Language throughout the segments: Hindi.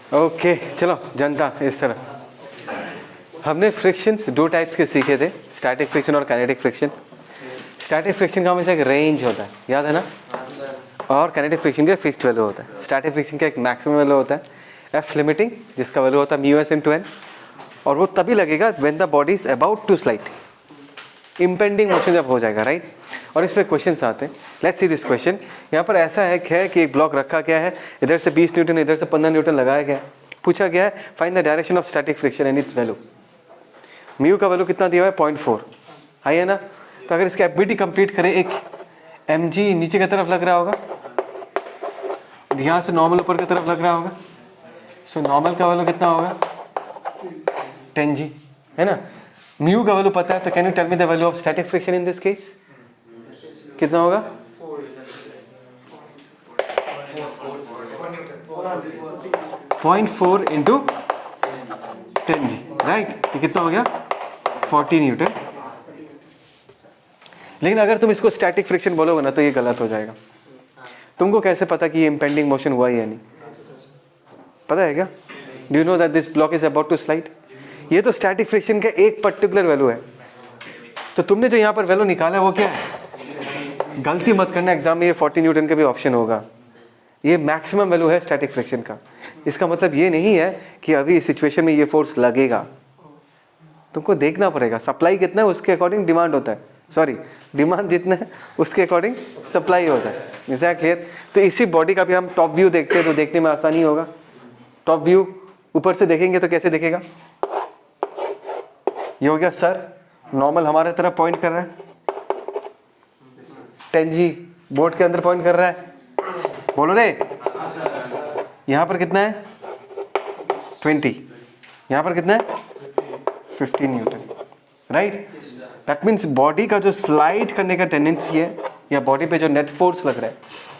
ओके चलो जनता इस तरह हमने फ्रिक्शंस दो टाइप्स के सीखे थे, स्टैटिक फ्रिक्शन और काइनेटिक फ्रिक्शन। स्टैटिक फ्रिक्शन का हमेशा एक रेंज होता है, याद है ना? और काइनेटिक फ्रिक्शन का फिक्स्ड वैल्यू होता है। स्टैटिक फ्रिक्शन का एक मैक्सिमम वैल्यू होता है एफ लिमिटिंग, जिसका वैल्यू होता है म्यू एस इनटू एन, और वो तभी लगेगा when the body is about to slide, impending motion जब हो जाएगा, राइट? और इसमें क्वेश्चंस आते हैं। Let's see this question. यहाँ पर ऐसा है कि एक ब्लॉक रखा गया है, इधर से 20 न्यूटन इधर से 15 न्यूटन लगाया गया है। पूछा गया है find the direction of static friction and it's value. Mu का वैल्यू कितना दिया हुआ है? 0.4, हाई है ना? तो अगर इसका एफबीटी कंप्लीट करें, एक mg नीचे की तरफ लग रहा होगा, यहाँ से नॉर्मल ऊपर की तरफ लग रहा होगा। सो नॉर्मल का वैल्यू कितना होगा? 10g, है ना? म्यू का वैल्यू पता है, तो can you tell me the value of static friction in this case? कितना होगा? 0.4 इंटू 10g, राइट? ये कितना हो गया? 40 न्यूटन। लेकिन अगर तुम इसको स्टैटिक फ्रिक्शन बोलोगे ना तो ये गलत हो जाएगा। तुमको कैसे पता कि ये इम्पेंडिंग मोशन हुआ या नहीं? पता है क्या? Do you know that this block is about to slide? ये तो स्टैटिक फ्रिक्शन का एक पर्टिकुलर वैल्यू है। तो तुमने जो यहाँ पर वैल्यू निकाला है वो क्या है? गलती मत करना, एग्जाम में ये 40 न्यूटन का भी ऑप्शन होगा। ये मैक्सिमम वैल्यू है स्टैटिक फ्रिक्शन का। इसका मतलब ये नहीं है कि अभी इस सिचुएशन में ये फोर्स लगेगा। तुमको देखना पड़ेगा सप्लाई कितना है उसके अकॉर्डिंग डिमांड होता है, सॉरी डिमांड जितना है उसके अकॉर्डिंग सप्लाई होता है। Is that clear? तो इसी बॉडी का भी हम टॉप व्यू देखते हैं तो देखने में आसानी होगा। टॉप व्यू ऊपर से देखेंगे तो कैसे दिखेगा? ये हो गया सर, नॉर्मल हमारे तरफ पॉइंट कर रहा है, 10g बोर्ड के अंदर पॉइंट कर रहा है, बोलो रे। यहाँ पर कितना है? 20, यहाँ पर कितना है? 15 Newton, right? That means body का जो स्लाइड करने का टेंडेंसी है या बॉडी पे जो नेट फोर्स लग रहा है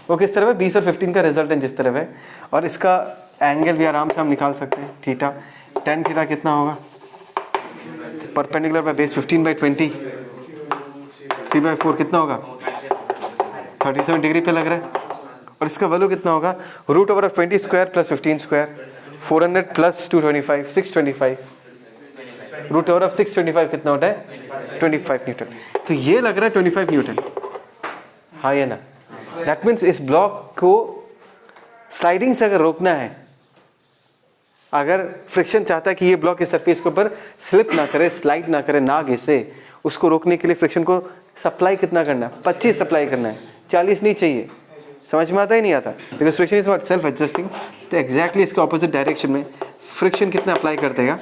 वो किस तरफ है? 20 और 15 का रिजल्टेंट जिस तरफ है। और इसका एंगल भी आराम से हम निकाल सकते हैं, थीटा। tan थीटा कितना होगा? परपेंडिकुलर बाय बेस 15/20, 3/4 कितना होगा? 37 डिग्री पे लग रहा है। और इसका वैल्यू कितना होगा? Root over of 20 square plus 15 square, 400 plus 225, 625। Root over of 625 कितना होता है? 25 न्यूटन। तो ये लग रहा है 25 न्यूटन, हाँ या ना? दैट मीन्स इस ब्लॉक को स्लाइडिंग से अगर रोकना है, अगर फ्रिक्शन चाहता है कि ये ब्लॉक इस सरफेस के ऊपर स्लिप ना करे, स्लाइड ना करे, ना घिसे, उसको रोकने के लिए फ्रिक्शन को सप्लाई कितना करना है? 25 सप्लाई करना है, 40 नहीं चाहिए। समझ में आता ही नहीं आता? Because friction is what? Self adjusting. तो एग्जैक्टली इसके ऑपोजिट डायरेक्शन में फ्रिक्शन कितना अप्लाई कर देगा?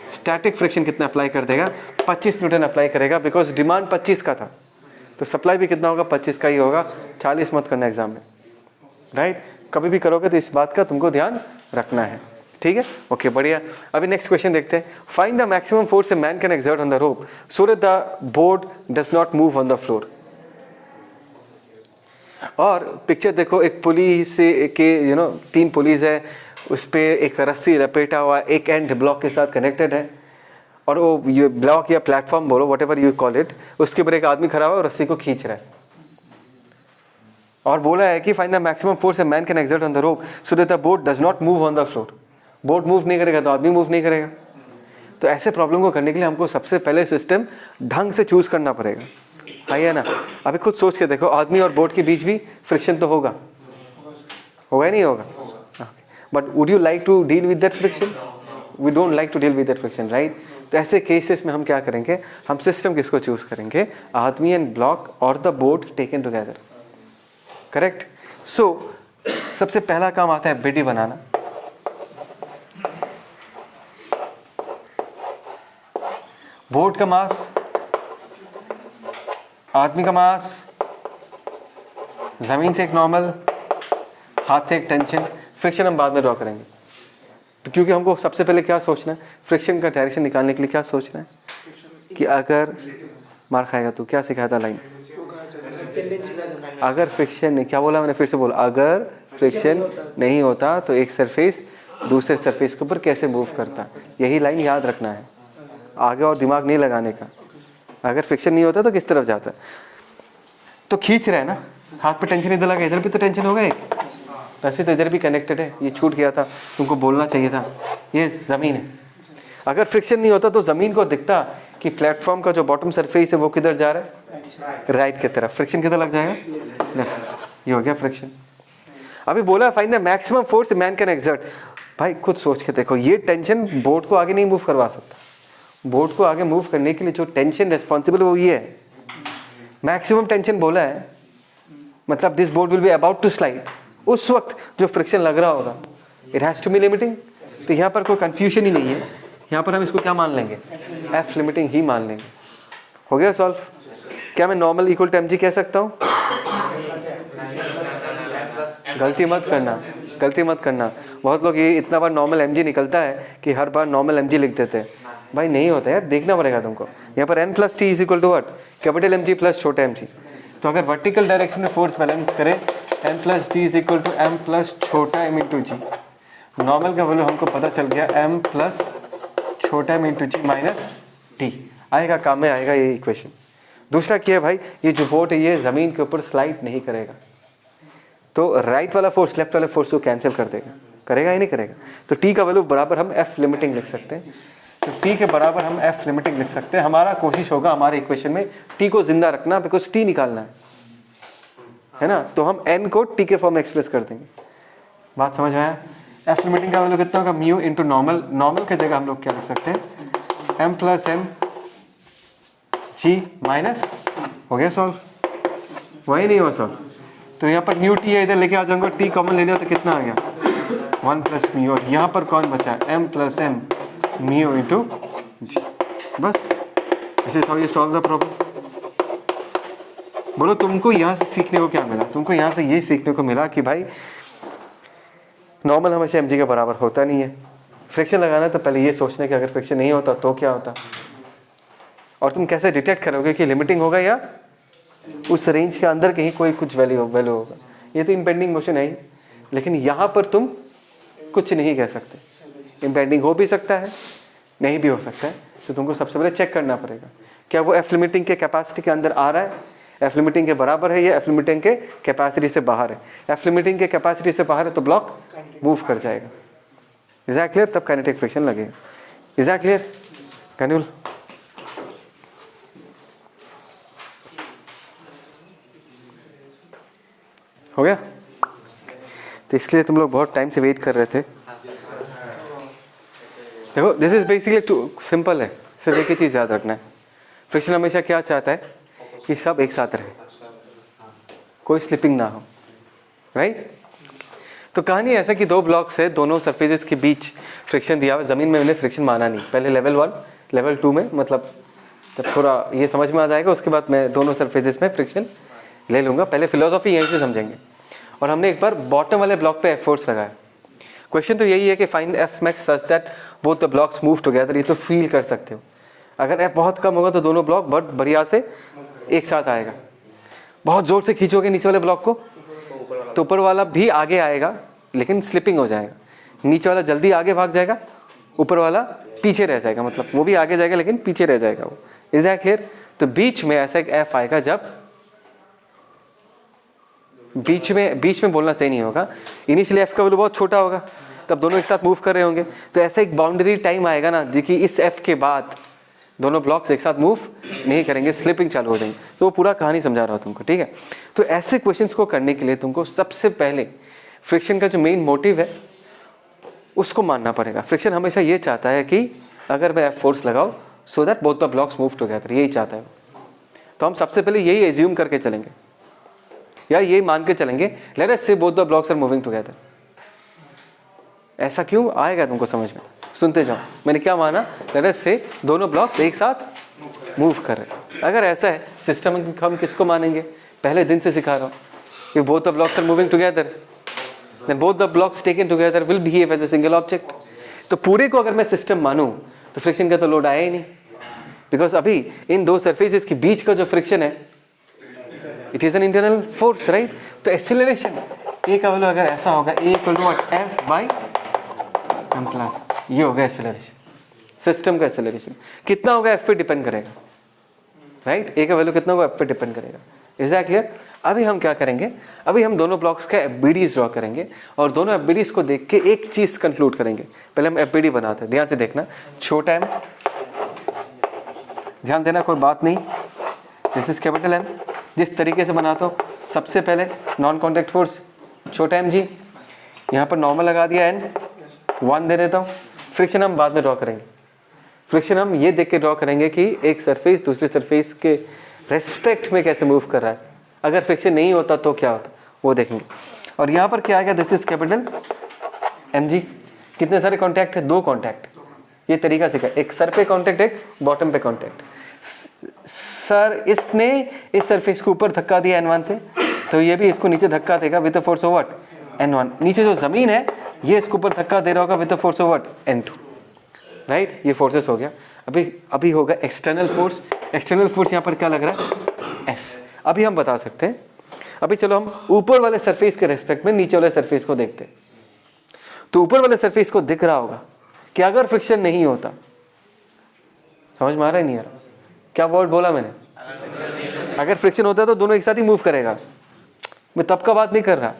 स्टैटिक फ्रिक्शन कितना अप्लाई कर देगा? 25 न्यूटन अप्लाई करेगा, बिकॉज डिमांड 25 का था। तो सप्लाई भी कितना होगा? 25 का ही होगा। 40 मत करना एग्जाम में, राइट? कभी भी करोगे तो इस बात का तुमको ध्यान रखना है, ठीक है? ओके, बढ़िया। अभी नेक्स्ट क्वेश्चन देखते हैं। Find the maximum force a man can exert on the rope so that the board does not move on the floor. और पिक्चर देखो, एक पुली से के 3 पुलिस है, उस पर एक रस्सी लपेटा हुआ, एक एंड ब्लॉक के साथ कनेक्टेड है, और वो ये ब्लॉक या प्लेटफॉर्म बोलो, what ever you call it, उसके ऊपर एक आदमी खड़ा हुआ है और रस्सी को खींच रहा है। और बोला है कि find the maximum force a man can exert on the rope so that the boat does not move on the floor. Boat move नहीं करेगा तो आदमी मूव नहीं करेगा। तो ऐसे प्रॉब्लम को करने के लिए हमको सबसे पहले सिस्टम ढंग से चूज करना पड़ेगा, है ना? अभी खुद सोच के देखो, आदमी और बोट के बीच भी फ्रिक्शन तो होगा या नहीं होगा? But would you like to deal with that friction? We don't like to deal with that friction, right? तो ऐसे केसेस में हम क्या करेंगे? हम सिस्टम किसको चूज करेंगे? आदमी एंड ब्लॉक और the boat taken together, correct? So सबसे पहला काम आता है बिडी बनाना। बोट का मास, आदमी का मास, जमीन से एक नॉर्मल, हाथ से एक टेंशन, फ्रिक्शन हम बाद में ड्रॉ करेंगे। तो क्योंकि हमको सबसे पहले क्या सोचना है? फ्रिक्शन का डायरेक्शन निकालने के लिए क्या सोचना है कि अगर मार खाएगा तो क्या सिखाया था लाइन? अगर फ्रिक्शन नहीं, क्या बोला मैंने? फिर से बोला, अगर फ्रिक्शन नहीं होता तो एक सरफेस दूसरे सरफेस के ऊपर कैसे मूव करता। यही लाइन याद रखना है, आगे और दिमाग नहीं लगाने का। अगर फ्रिक्शन नहीं होता तो किस तरफ जाता? तो खींच रहा है ना, हाथ पे टेंशन इधर लगा, इधर भी तो टेंशन होगा एक, रस्सी तो इधर भी कनेक्टेड है, ये छूट गया था, तुमको बोलना चाहिए था। ये ज़मीन है, अगर फ्रिक्शन नहीं होता तो ज़मीन को दिखता कि प्लेटफॉर्म का जो बॉटम सरफेस है वो किधर जा रहा है, राइट की तरफ। फ्रिक्शन किधर लग जाएगा, लेफ्ट। ये हो गया फ्रिक्शन। अभी बोला find the maximum force man can exert. भाई खुद सोच के देखो, ये टेंशन बोट को आगे नहीं मूव करवा सकता। बोट को आगे मूव करने के लिए जो टेंशन रिस्पॉन्सिबल वो ये है, मैक्सिमम टेंशन बोला है, मतलब this boat will be about to slide. उस वक्त जो फ्रिक्शन लग रहा होगा, it has to be limiting. तो यहाँ पर कोई कंफ्यूजन ही नहीं है, यहाँ पर हम इसको क्या मान लेंगे, एफ लिमिटिंग ही मान लेंगे। हो गया सॉल्व। क्या मैं नॉर्मल इक्वल टू mg कह सकता हूँ? गलती मत करना, गलती मत करना। बहुत लोग ये इतना बार नॉर्मल mg निकलता है कि हर बार नॉर्मल mg लिख देते हैं। भाई नहीं होता यार, देखना पड़ेगा तुमको। यहाँ पर n plus T is equal to what, capital mg plus छोटा mg। तो अगर वर्टिकल डायरेक्शन में फोर्स बैलेंस करें, n plus T is equal to m plus छोटा m इंटू जी। नॉर्मल का वैल्यू हमको पता चल गया, m प्लस छोटा m into g minus T. आएगा, काम में आएगा ये इक्वेशन। दूसरा क्या है भाई, ये जो बोट है ये ज़मीन के ऊपर स्लाइड नहीं करेगा, तो राइट वाला फोर्स लेफ्ट वाले फोर्स को कैंसिल कर देगा। करेगा ही नहीं करेगा। तो टी का वैल्यू बराबर हम एफ लिमिटिंग लिख सकते हैं। तो टी के बराबर हम एफ लिमिटिंग लिख सकते हैं। हमारा कोशिश होगा हमारे इक्वेशन में टी को जिंदा रखना, बिकॉज टी निकालना है ना। तो हम एन को टी के फॉर्म में एक्सप्रेस कर देंगे। बात समझ आया? एफ लिमिटिंग का वैल्यू कितना होगा, म्यू इंटू नॉर्मल। नॉर्मल की जगह हम लोग क्या लिख सकते हैं, M plus m g minus. हो गया सॉल्व? वही नहीं हुआ सॉल्व? तो यहाँ पर न्यू टी है, इधर लेके आ जाऊंगा, टी कॉमन लेने हो तो कितना आ गया, 1 प्लस म्यू। और यहाँ पर कौन बचा, M plus M mu into g. बस ऐसे ये सॉल्व द प्रॉब्लम। बोलो तुमको यहाँ से सीखने को क्या मिला? तुमको यहाँ से ये सीखने को मिला कि भाई नॉर्मल हमेशा mg के बराबर होता नहीं है। फ्रिक्शन लगाना तो पहले ये सोचना कि अगर फ्रिक्शन नहीं होता तो क्या होता, और तुम कैसे डिटेक्ट करोगे कि लिमिटिंग होगा या उस रेंज के अंदर कहीं कोई कुछ वैल्यू होगा। ये तो इम्पेंडिंग मोशन है ही, लेकिन यहाँ पर तुम कुछ नहीं कह सकते। इम्पेंडिंग हो भी सकता है, नहीं भी हो सकता है। तो तुमको सबसे पहले चेक करना पड़ेगा क्या वो एफ लिमिटिंग के कैपेसिटी के अंदर आ रहा है, एफ लिमिटिंग के बराबर है, या एफ लिमिटिंग के कैपेसिटी से बाहर है। एफ लिमिटिंग के कैपेसिटी से बाहर है तो ब्लॉक मूव कर जाएगा। Is that clear? तब काइनेटिक फ्रिक्शन लगेगा। इज दैट क्लियर कैन्यूल? हो गया? तो इसके लिए तुम लोग बहुत टाइम से वेट कर रहे थे। देखो this is basically too simple है, सिर्फ एक ही चीज़ याद रखना है, फ्रिक्शन हमेशा क्या चाहता है कि सब एक साथ रहे, कोई स्लिपिंग ना हो, राइट? तो कहानी ऐसा कि दो ब्लॉक्स है, दोनों सरफेसेस के बीच फ्रिक्शन दिया हुआ। ज़मीन में मैंने फ्रिक्शन माना नहीं, पहले लेवल 1 लेवल 2 में, मतलब जब थोड़ा ये समझ में आ जाएगा उसके बाद मैं दोनों सरफेसेस में फ्रिक्शन ले लूँगा। पहले फिलोसॉफी यहीं से समझेंगे। और हमने एक बार बॉटम वाले ब्लॉक पे एफ फोर्स लगाया। क्वेश्चन तो यही है कि find F max such that both the blocks move together. ये तो फील कर सकते हो, अगर एफ बहुत कम होगा तो दोनों ब्लॉक बहुत बढ़िया से एक साथ आएगा। बहुत ज़ोर से खींचोगे नीचे वाले ब्लॉक को तो ऊपर वाला भी आगे आएगा लेकिन स्लिपिंग हो जाएगा। नीचे वाला जल्दी आगे भाग जाएगा, ऊपर वाला पीछे रह जाएगा, मतलब वो भी आगे जाएगा लेकिन पीछे रह जाएगा वो। Is that clear? तो बीच में ऐसा एक एफ आएगा जब बीच में बोलना सही नहीं होगा। इनिशियली एफ का वैल्यू बहुत छोटा होगा, तब दोनों एक साथ मूव कर रहे होंगे, तो ऐसा एक बाउंड्री टाइम आएगा ना कि इस एफ के बाद दोनों ब्लॉक्स एक साथ मूव नहीं करेंगे, स्लिपिंग चालू हो जाएंगे। तो वो पूरा कहानी समझा रहा हूँ तुमको, ठीक है? तो ऐसे क्वेश्चंस को करने के लिए तुमको सबसे पहले फ्रिक्शन का जो मेन मोटिव है उसको मानना पड़ेगा। फ्रिक्शन हमेशा ये चाहता है कि अगर मैं एफ फोर्स लगाऊँ so that both the blocks move together, यही चाहता है। तो हम सबसे पहले यही एज्यूम करके चलेंगे या यही मान के चलेंगे, let us say both the blocks are moving together. ऐसा क्यों आएगा तुमको समझ में, सुनते जाओ। मैंने क्या माना, लेट अस से दोनों ब्लॉक्स एक साथ मूव कर रहे। अगर ऐसा है सिस्टम हम किसको मानेंगे, पहले दिन से सिखा रहा हूँ कि both the blocks are moving together, then both the blocks taken together will behave as a single object. तो पूरे को अगर मैं सिस्टम मानूं तो फ्रिक्शन का तो लोड आया ही नहीं, बिकॉज अभी इन दो सरफेसेस के बीच का जो फ्रिक्शन है it is an internal force, right? तो एक्सेलरेशन ए का वैल्यू अगर ऐसा होगा, a equal to F by M plus, ये होगा एक्सेलरेशन। सिस्टम का एक्सेलरेशन कितना होगा एफ पे डिपेंड करेगा, राइट? ए का वैल्यू कितना होगा एफ पे डिपेंड करेगा। Is that clear? अभी हम क्या करेंगे, अभी हम दोनों ब्लॉक्स का FBDs ड्रॉ करेंगे और दोनों FBDs को देख के एक चीज़ कंक्लूड करेंगे। पहले हम FBD बनाते हैं, ध्यान से देखना, छोटा m, ध्यान देना कोई बात नहीं, दिस इज कैपिटल M। जिस तरीके से बनाता हूँ, सबसे पहले नॉन कॉन्टैक्ट फोर्स छोटा mg, यहाँ पर नॉर्मल लगा दिया n, 1 दे देता हूँ। फ्रिक्शन हम बाद में ड्रॉ करेंगे। फ्रिक्शन हम ये देख के ड्रॉ करेंगे कि एक सरफेस दूसरे सरफेस के रेस्पेक्ट में कैसे मूव कर रहा है। अगर फ्रिक्शन नहीं होता तो क्या होता वो देखेंगे। और यहाँ पर क्या आएगा, दिस इज कैपिटल mg। कितने सारे कॉन्टैक्ट है, 2 कॉन्टैक्ट। ये तरीका सीखा, एक सर पे कॉन्टैक्ट, एक बॉटम पे कॉन्टैक्ट। सर इसने इस सरफेस को ऊपर धक्का दिया n1 से, तो ये भी इसको नीचे धक्का देगा with the force of what, n1। नीचे जो जमीन है ये इसको ऊपर धक्का दे रहा होगा with the force of what, n2। Right, ये फोर्सेस हो गया। अभी होगा एक्सटर्नल फोर्स। एक्सटर्नल फोर्स यहाँ पर क्या लग रहा है, F। अभी हम बता सकते हैं। अभी चलो हम ऊपर वाले सरफेस के रेस्पेक्ट में नीचे वाले सरफेस को देखते हैं। तो ऊपर वाले सरफेस को दिख रहा होगा कि अगर फ्रिक्शन नहीं होता, समझ में आ रहा है नहीं आ रहा, क्या वर्ड बोला मैंने, अगर फ्रिक्शन होता तो दोनों एक साथ ही मूव करेगा। मैं तब का बात नहीं कर रहा,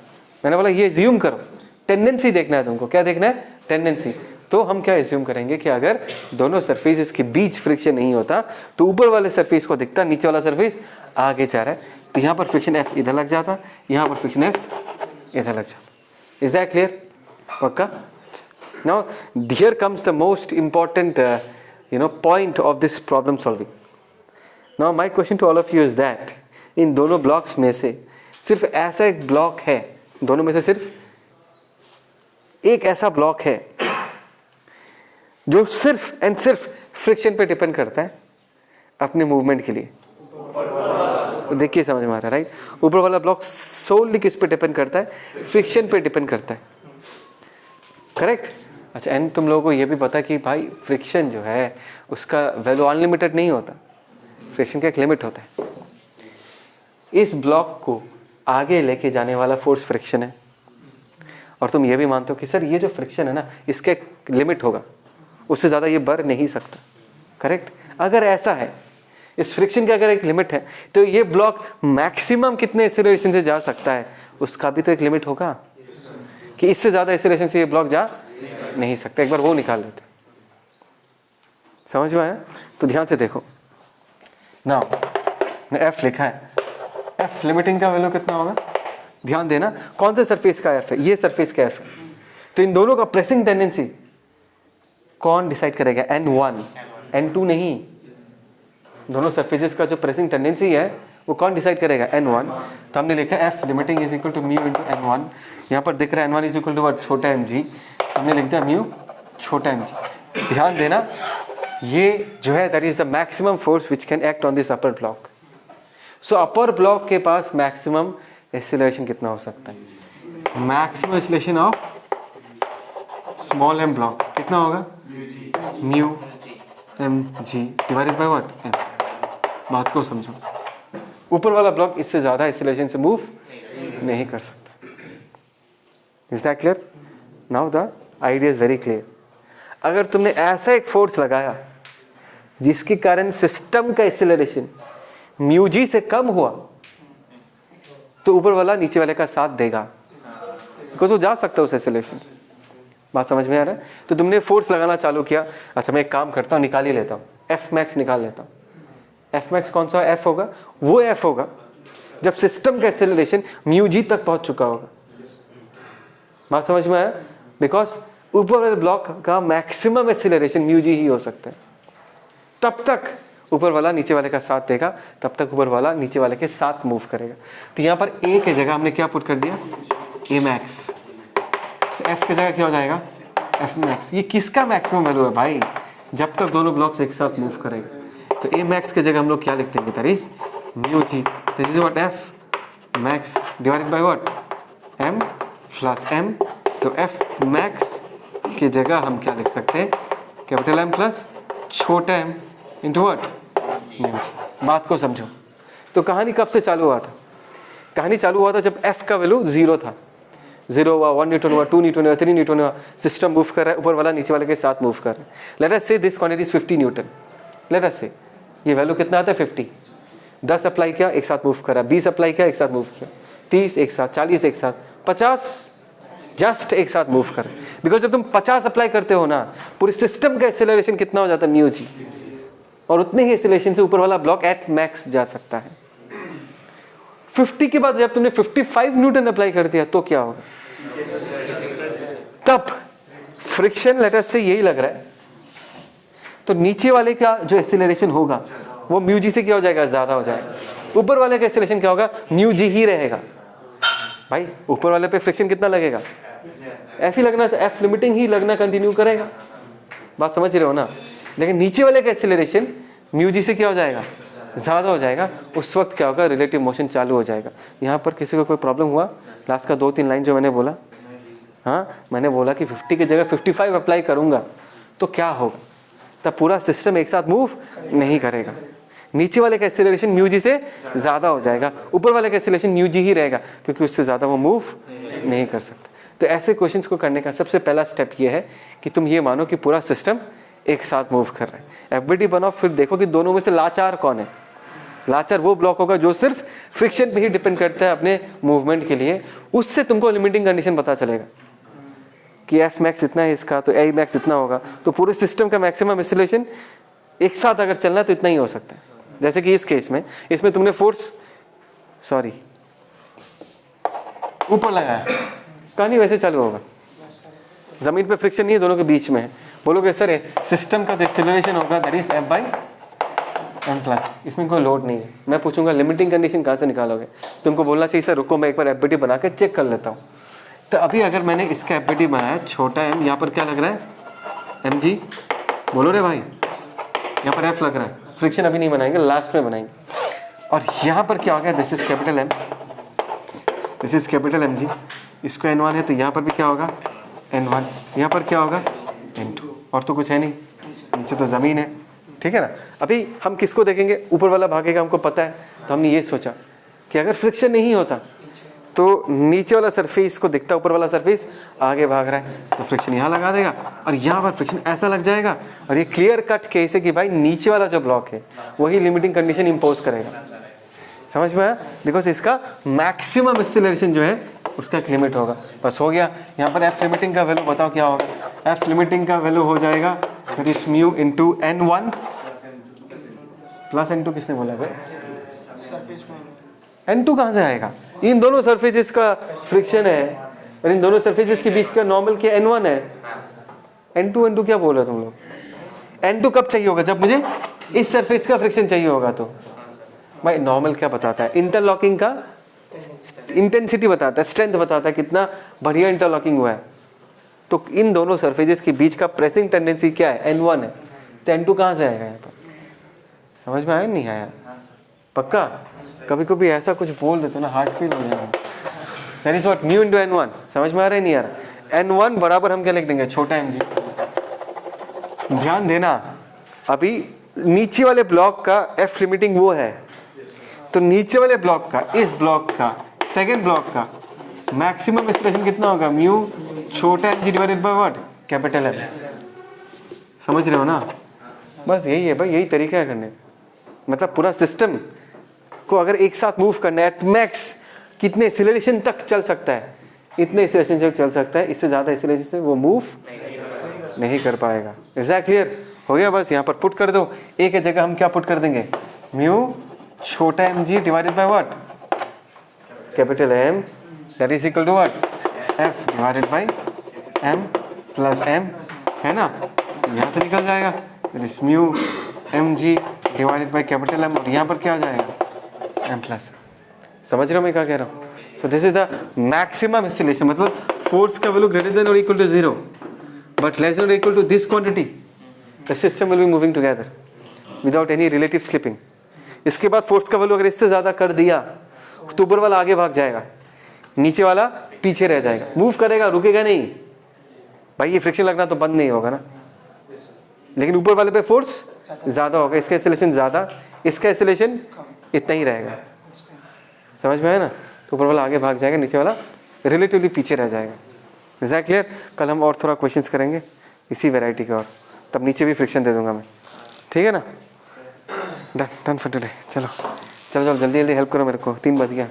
मैंने बोला ये एज्यूम करो, टेंडेंसी देखना है तुमको। क्या देखना है, टेंडेंसी। तो हम क्या एज्यूम करेंगे कि अगर दोनों सरफेसेस के बीच फ्रिक्शन नहीं होता तो ऊपर वाले सरफेस को दिखता, नीचे वाला सरफेस आगे जा रहा है, तो यहाँ पर फ्रिक्शन F इधर लग जाता, यहाँ पर फ्रिक्शन F इधर लग जाता। Is that clear? पक्का? Now here comes the most important point of this problem solving. Now my question to all of you is that इन दोनों ब्लॉक्स में से सिर्फ ऐसा एक ब्लॉक है, दोनों में से सिर्फ एक ऐसा ब्लॉक है जो सिर्फ एंड सिर्फ फ्रिक्शन पे डिपेंड करता है अपने मूवमेंट के लिए। तो देखिए समझ में आ रहा है, राइट? ऊपर वाला ब्लॉक सोलली किस पे डिपेंड करता है, फ्रिक्शन पे डिपेंड करता है। करेक्ट? अच्छा, एंड तुम लोगों को ये भी पता है कि भाई फ्रिक्शन जो है उसका वैल्यू अनलिमिटेड नहीं होता, फ्रिक्शन का एक लिमिट होता है। इस ब्लॉक को आगे लेके जाने वाला फोर्स फ्रिक्शन है, और तुम ये भी मानते हो कि सर ये जो फ्रिक्शन है ना इसका एक लिमिट होगा, उससे ज़्यादा ये बढ़ नहीं सकता। करेक्ट? अगर ऐसा है, इस फ्रिक्शन का अगर एक लिमिट है, तो ये ब्लॉक मैक्सिमम कितने एक्सेलरेशन से जा सकता है, उसका भी तो एक लिमिट होगा कि इससे ज़्यादा एक्सेलरेशन से ये ब्लॉक जा नहीं सकता। एक बार वो निकाल लेते, समझ में आया? तो ध्यान से देखो ना, F लिखा है, F लिमिटिंग का वैल्यू कितना होगा, ध्यान देना। कौन से सरफेस का F है, ये सरफेस का F है। तो इन दोनों का प्रेसिंग टेंडेंसी कौन डिसाइड करेगा, N1, N2 नहीं। दोनों सरफेसेस का जो प्रेसिंग टेंडेंसी है वो कौन डिसाइड करेगा, N1। तो हमने लिखा F limiting is equal to mu into N1। यहाँ पर दिख रहा है N1 इज इक्वल टू छोटा mg, हमने लिख दिया म्यू छोटा mg। ध्यान देना, ये जो है that is the maximum force which can act on this upper block. So upper block के पास मैक्सिमम एक्सीलरेशन कितना हो सकता है, maximum acceleration of small m block कितना होगा, mu mg divided by what, m। बात को समझो, ऊपर वाला ब्लॉक इससे ज़्यादा एक्सीलरेशन से मूव नहीं कर सकता। Is that clear? Now the idea is very clear. अगर तुमने ऐसा एक फोर्स लगाया जिसके कारण सिस्टम का एक्सीलरेशन म्यू जी से कम हुआ, तो ऊपर वाला नीचे वाले का साथ देगा, बिकॉज वो जा सकता है उस एक्सीलरेशन से। बात समझ में आ रहा है? तो तुमने फोर्स लगाना चालू किया। अच्छा, मैं एक काम करता हूँ, निकाल ही लेता हूँ, F मैक्स निकाल लेता हूँ। F मैक्स कौन सा F होगा, वो F होगा जब सिस्टम का एक्सेलरेशन म्यू जी तक पहुंच चुका होगा। बात समझ में आया? बिकॉज ऊपर वाले ब्लॉक का मैक्सिमम एक्सेलरेशन म्यू जी ही हो सकता है। तब तक ऊपर वाला नीचे वाले का साथ देगा, तब तक ऊपर वाला नीचे वाले के साथ मूव करेगा। तो यहाँ पर A की जगह हमने क्या पुट कर दिया, A मैक्स। F की जगह क्या हो जाएगा, F मैक्स। ये किसका मैक्सिमम वैल्यू है भाई, जब तक दोनों ब्लॉक्स एक साथ मूव करेगा। तो A मैक्स की जगह हम लोग क्या लिखते हैं, that is mu g, that is what, F max divided by what, M plus M। तो F मैक्स की जगह हम क्या लिख सकते हैं, कैपिटल M प्लस छोटा m into what, mu g. बात को समझो। तो कहानी कब से चालू हुआ था, कहानी चालू हुआ था जब F का वैल्यू 0 था। 0 हुआ, 1 न्यूटन हुआ, 2 न्यूटन हुआ, 3 न्यूटन हुआ, सिस्टम मूव कर रहा है, ऊपर वाला नीचे वाले के साथ मूव कर रहा है। लेट अस से this quantity is 50 Newton. Late us से ये वैल्यू कितना आता है, 50। 10 अप्लाई किया एक साथ मूव करा, 20 अप्लाई किया एक साथ मूव किया, 30 एक साथ, 40 एक साथ, 50 जस्ट एक साथ मूव कर। बिकॉज जब तुम 50 अप्लाई करते हो ना, पूरे सिस्टम का एक्सेलरेशन कितना हो जाता है म्यू जी, और उतने ही एक्सेलरेशन से ऊपर वाला ब्लॉक एट मैक्स जा सकता है। 50 के बाद जब तुमने 55 न्यूटन अप्लाई कर दिया तो क्या होगा? तब फ्रिक्शन लेटर से यही लग रहा है, तो नीचे वाले का जो एक्सेलरेशन होगा वो म्यू जी से क्या हो जाएगा? ज्यादा हो जाएगा। ऊपर वाले का एक्सेलरेशन क्या होगा? म्यू जी ही रहेगा। भाई ऊपर वाले पे फ्रिक्शन कितना लगेगा? एफ ही लगना, एफ लिमिटिंग ही लगना कंटिन्यू करेगा। बात समझ रहे हो ना? लेकिन नीचे वाले का एक्सेलरेशन म्यू जी से क्या हो जाएगा? ज़्यादा हो जाएगा। उस वक्त क्या होगा? रिलेटिव मोशन चालू हो जाएगा। यहाँ पर किसी को कोई प्रॉब्लम हुआ? लास्ट का 2-3 लाइन जो मैंने बोला, हाँ मैंने बोला कि 50 की जगह 55 अप्लाई करूँगा तो क्या होगा? तब पूरा सिस्टम एक साथ मूव नहीं करेगा। नीचे वाले का एक्सेलरेशन म्यू जी से ज़्यादा हो जाएगा, ऊपर वाले का एक्सेलरेशन म्यू जी ही रहेगा, क्योंकि उससे ज़्यादा वो मूव नहीं कर सकता। तो ऐसे क्वेश्चंस को करने का सबसे पहला स्टेप ये है कि तुम ये मानो कि पूरा सिस्टम एक साथ मूव कर रहा है। एफबीटी बनाओ, फिर देखो कि दोनों में से लाचार कौन है। लाचार वो ब्लॉक होगा जो सिर्फ फ्रिक्शन पे ही डिपेंड करता है अपने मूवमेंट के लिए। उससे तुमको लिमिटिंग कंडीशन पता चलेगा कि एफ मैक्स इतना है इसका, तो ए मैक्स इतना होगा। तो पूरे सिस्टम का मैक्सिमम एक्सेलरेशन एक साथ अगर चलना है तो इतना ही हो सकता है। जैसे कि इस केस में, इसमें तुमने फोर्स ऊपर लगाया, कहानी वैसे चालू होगा। जमीन पे फ्रिक्शन नहीं है, दोनों के बीच में है। बोलोगे सर सिस्टम का जो एक्सेलरेशन होगा that is F by M plus, इसमें कोई लोड नहीं है। मैं पूछूंगा लिमिटिंग कंडीशन कहाँ से निकालोगे? तुमको बोलना चाहिए सर रुको मैं एक बार एफबीटी बना के चेक कर लेता हूँ। तो अभी अगर मैंने इसका एफबीटी बनाया छोटा एम, यहाँ पर क्या लग रहा है? M g. बोलो रे भाई, यहाँ पर एफ लग रहा है। फ्रिक्शन अभी नहीं बनाएंगे, लास्ट में बनाएंगे। और यहाँ पर क्या हो गया? This is capital M, this is capital M g. इसको N1 है तो यहाँ पर भी क्या होगा? N1। यहाँ पर क्या होगा? N2। और तो कुछ है नहीं, नीचे तो ज़मीन है, ठीक है ना। अभी हम किसको देखेंगे? ऊपर वाला भागेगा, हमको पता है। तो हमने ये सोचा कि अगर फ्रिक्शन नहीं होता तो नीचे वाला सरफेस को दिखता, ऊपर वाला सरफेस आगे भाग रहा है, तो फ्रिक्शन यहाँ लगा देगा और यहाँ पर फ्रिक्शन ऐसा लग जाएगा। और ये क्लियर कट केस है कि भाई नीचे वाला जो ब्लॉक है वही लिमिटिंग कंडीशन इम्पोज करेगा। समझ में आया? बिकॉज इसका मैक्सिमम एक्सेलरेशन जो है उसका एक लिमिट होगा। बस हो गया। यहाँ पर एफ लिमिटिंग का वैल्यू बताओ क्या होगा? एफ लिमिटिंग का वैल्यू हो जाएगा that is mu into N1 plus N2। किसने बोला भाई? N2 कहाँ से आएगा? इन दोनों सरफेसेस का फ्रिक्शन है और इन दोनों सरफेसेस के बीच का नॉर्मल क्या N1 है। N2 क्या बोल रहे हो तुम लोग? N2 कब चाहिए होगा? जब मुझे इस सरफेस का फ्रिक्शन चाहिए होगा। तो भाई नॉर्मल क्या बताता है? इंटरलॉकिंग का इंटेंसिटी बताता है, स्ट्रेंथ बताता है, कितना बढ़िया इंटरलॉकिंग हुआ है। तो इन दोनों सरफेसेस के बीच का प्रेसिंग टेंडेंसी क्या है? N1 है। तो N2 कहाँ से आएगा यहाँ पर? समझ में आया नहीं आया? पक्का? कभी कभी ऐसा कुछ बोल देते ना, हार्ड फील हो जाएगा। That is what mu into N1। समझ में आ रहा है नहीं आ रहा? N1 बराबर हम क्या लिख देंगे? छोटा एम जी। ध्यान देना, अभी नीचे वाले ब्लॉक का एफ लिमिटिंग वो है, तो नीचे वाले ब्लॉक का, इस ब्लॉक का, सेकेंड ब्लॉक का मैक्सिमम एक्सेलरेशन कितना होगा? म्यू छोटा m g divided by what? Capital M. समझ रहे हो ना? बस यही है भाई, यही तरीका है करने। मतलब पूरा सिस्टम को अगर एक साथ मूव करना है एट मैक्स, कितने एक्सेलरेशन तक चल सकता है? इतने एक्सेलरेशन तक चल सकता है, इससे ज़्यादा एक्सेलरेशन से वो मूव नहीं कर पाएगा। Is that clear? हो गया? बस यहाँ पर पुट कर दो। ए की जगह हम क्या पुट कर देंगे? म्यू छोटा m g divided by what? Capital M, that is equal to what? F divided by M plus M, है ना। यहाँ से निकल जाएगा that is mu m g divided by capital M, और यहाँ पर क्या आ जाएगा? M plus. समझ रहे हो मैं क्या कह रहा हूँ? So this is the maximum acceleration. मतलब फोर्स का वैल्यू ग्रेटर देन और equal to 0 but less than और equal to this quantity, the system will be moving together without any relative slipping. इसके बाद फोर्स का वैल्यू अगर इससे ज़्यादा कर दिया तो ऊपर वाला आगे भाग जाएगा, नीचे वाला पीछे रह जाएगा, मूव करेगा, रुकेगा नहीं। भाई ये फ्रिक्शन लगना तो बंद नहीं होगा ना, लेकिन ऊपर वाले पे फोर्स ज़्यादा होगा, इसका एक्सेलरेशन ज़्यादा, इसका एक्सेलरेशन इतना ही रहेगा। समझ में आया ना? तो ऊपर वाला आगे भाग जाएगा, नीचे वाला रिलेटिवली पीछे रह जाएगा। Is that clear? कल हम और थोड़ा क्वेश्चंस करेंगे इसी वैरायटी के, और तब नीचे भी फ्रिक्शन दे दूंगा मैं, ठीक है ना? Done for today. चलो चलो चलो जल्दी जल्दी हेल्प करो मेरे को, 3 बज गया।